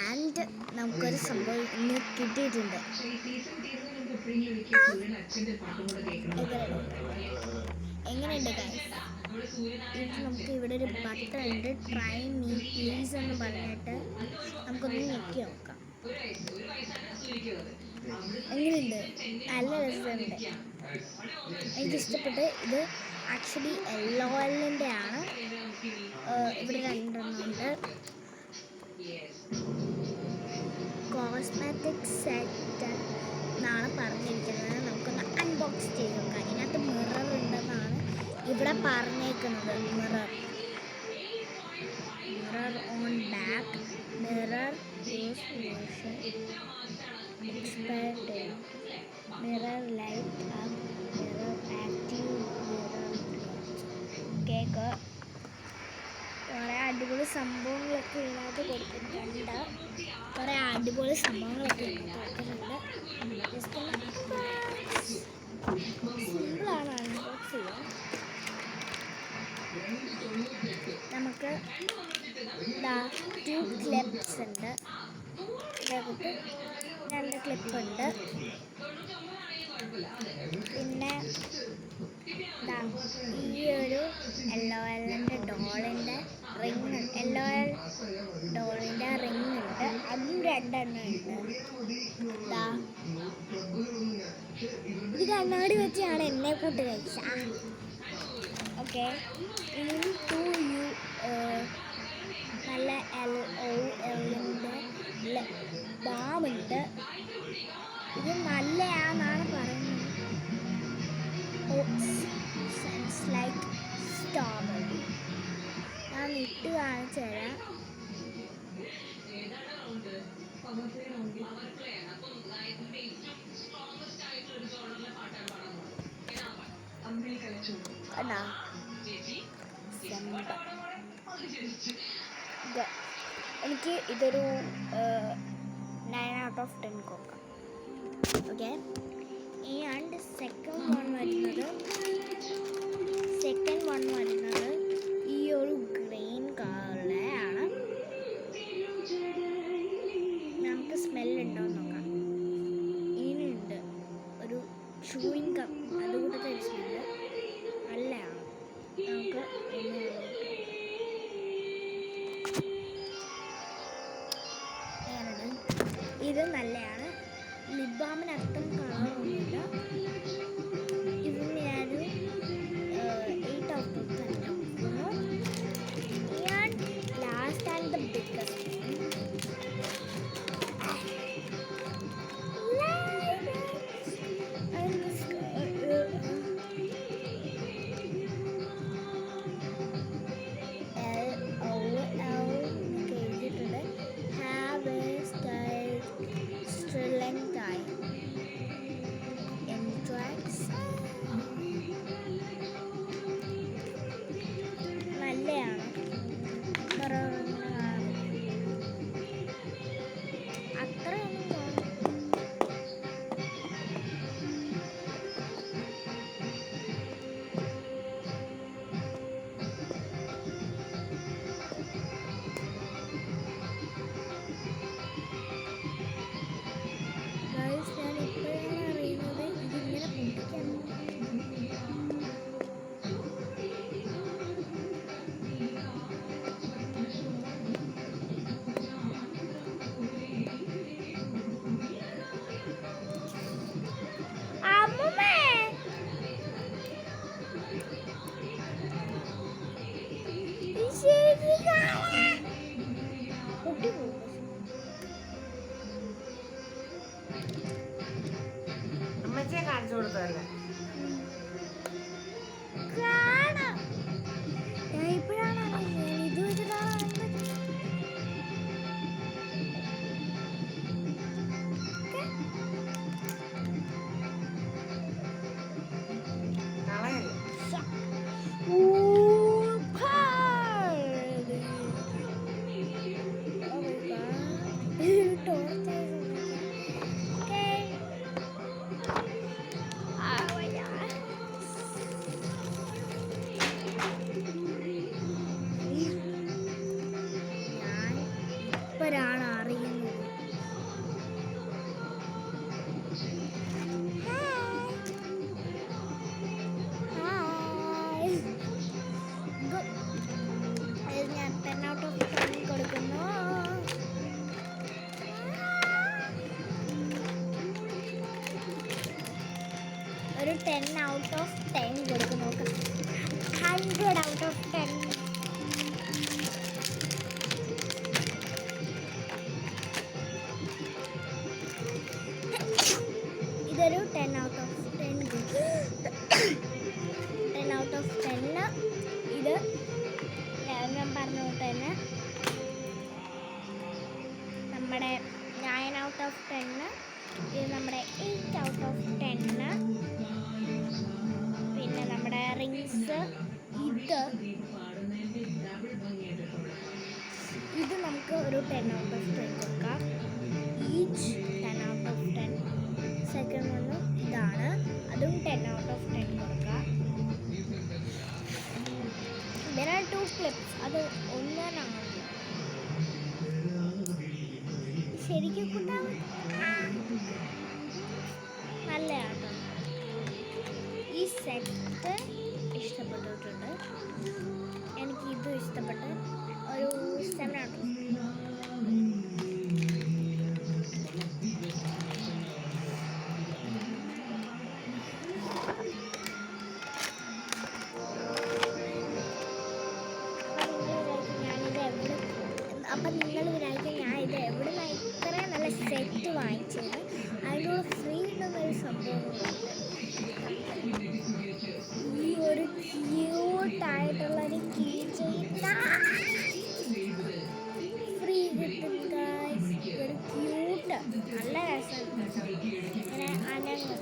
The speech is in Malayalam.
ആൻഡ് നമുക്കൊരു സംഭവം ഇന്ന് കിട്ടിയിട്ടുണ്ട്. എങ്ങനെയുണ്ട് ഗൈസ്? ഇത് നമുക്ക് ഇവിടെ ഒരു ബട്ടൺ ഉണ്ട്, ട്രൈ മീ പ്ലീസ് എന്ന് പറഞ്ഞിട്ട് നമുക്കൊന്ന് ഞെക്കി നോക്കാം. എങ്ങനെയുണ്ട്? നല്ല രസമുണ്ട്, എനിക്കിഷ്ടപ്പെട്ട്. ഇത് ആക്ച്വലി LOLൻ്റെ ആണ്. ഇവിടെ രണ്ടെണ്ണമുണ്ട്. കോസ്മെറ്റിക് സെറ്റ് എന്നാണ് പറഞ്ഞിരിക്കുന്നത്. നമുക്കൊന്ന് അൺബോക്സ് ചെയ്ത് നോക്കാം. ഇതിനകത്ത് മിറർ ഉണ്ടെന്നാണ് ഇവിടെ പറഞ്ഞേക്കുന്നത്. Mirror on back, mirror use version expert, mirror light up, mirror active, mirror cake. കുറേ അടിപൊളി സംഭവങ്ങളൊക്കെ ഇതിനകത്ത് കൊടുത്തിട്ടുണ്ട്. കുറേ അടിപൊളി സംഭവങ്ങളൊക്കെ കൊടുത്തിട്ടുണ്ട്. ജസ്റ്റ് സിമ്പിളാണ് അൺബോക്സ് ചെയ്യാൻ. നമുക്ക് 2 ക്ലിപ്സ് ഉണ്ട്. ഇതേക്ക് 2 ക്ലിപ്പുണ്ട്. പിന്നെ ഈ ഒരു LOLൻ്റെ ഡോളിൻ്റെ റിങ്, LOL ഡോളിൻ്റെ റിങ് ഉണ്ട്. അതും 2 എണ്ണം ഉണ്ട്. ഇത് കണ്ണാടി വെച്ചാണ് എന്നെ കൂട്ട് കഴിച്ച. ഓക്കെ, ഇനി 2U നല്ല LOLൻ്റെ ബാമുണ്ട്. ഇത് നല്ലതാണെന്നാണ് പറയുന്നത്. Sense like strawberry. ഞാൻ ഇട്ട് കാണിച്ചു തരാം. എനിക്ക് ഇതൊരു 9 out of 10 കൊടുക്കാം. ഓക്കെ, ആൻഡ് സെക്കൻഡ് വൺ വരുന്നത് ഈ ഒരു ഗ്രീൻ കളറിലെ ആണ്. നമുക്ക് സ്മെല്ലുണ്ടോ എന്ന് നോക്കാം. ഇതിനുണ്ട് ഒരു ചൂയിങ് ഗം, അതുകൂടത്തെ ഒരു സ്മെല്ല് നല്ലതാണ്. നമുക്ക് ഇത് നല്ലതാണ്. ലിപ് ബാമിനർത്ഥം കളറൊന്നുമില്ല. ഇതിന് ഞാനൊരു 8 out of 10 കൊടുക്കുന്നു. And last and the biggest അമ്മച്ചെ കാണിച്ചു കൊടുത്തല്ലേ. ഇത് വെച്ചിട്ടാണ് ഇപ്പോഴാണ് അറിയുന്നത്. ഞാൻ 10 ഔട്ട് ഓഫ് 10 കൊടുക്കുന്നു. ഒരു 10 ഔട്ട് ഓഫ് 10 കൊടുക്കുന്നു. 100 ഔട്ട് ഓഫ് 10. ഇതൊരു 10 ഔട്ട് ഓഫ് 10. 10 out of 10. ഇത് ഞാൻ പറഞ്ഞ പോലെ തന്നെ നമ്മുടെ 9 ഔട്ട് ഓഫ് 10. ഇത് നമ്മുടെ 8 ഔട്ട് ഓഫ് 10. പിന്നെ നമ്മുടെ റിങ്സ് ഇത് നമുക്ക് ഒരു 10 ഔട്ട് ഓഫ് 10 കൊടുക്കാം. Each 10 out of 10. സെക്കൻഡ് വണ്ണും ഇതാണ്, അതും 10 ഔട്ട് ഓഫ് 10 കൊടുക്കാം. There are 2 clips. അത് ഒന്നാണ് ശരിക്കും കൂട്ടാൻ നല്ലതാണ്. ഈ സെറ്റ് ഇഷ്ടപ്പെട്ടിട്ടുണ്ട്. എനിക്ക് ഇതും ഇഷ്ടപ്പെട്ട് ഒരു 7 ഔട്ട് ഓഫ് 10. അപ്പം നിങ്ങൾ വിചാരിക്കും ഞാൻ ഇത് എവിടെ നിന്ന് ഇത്രയും നല്ല സെറ്റ് വാങ്ങിച്ചത്. അതിനുള്ള ഫ്രീ ഉണ്ടെന്നൊരു സംഭവങ്ങളുണ്ട്. ഈ ഒരു ക്യൂട്ടായിട്ടുള്ളൊരു കീ ചെയിൻ ഫ്രീ കിട്ടും ഗൈസ്. ഒരു ക്യൂട്ട് നല്ല രസമുണ്ട് കേട്ടോ. ഇങ്ങനെ അനങ്ങും.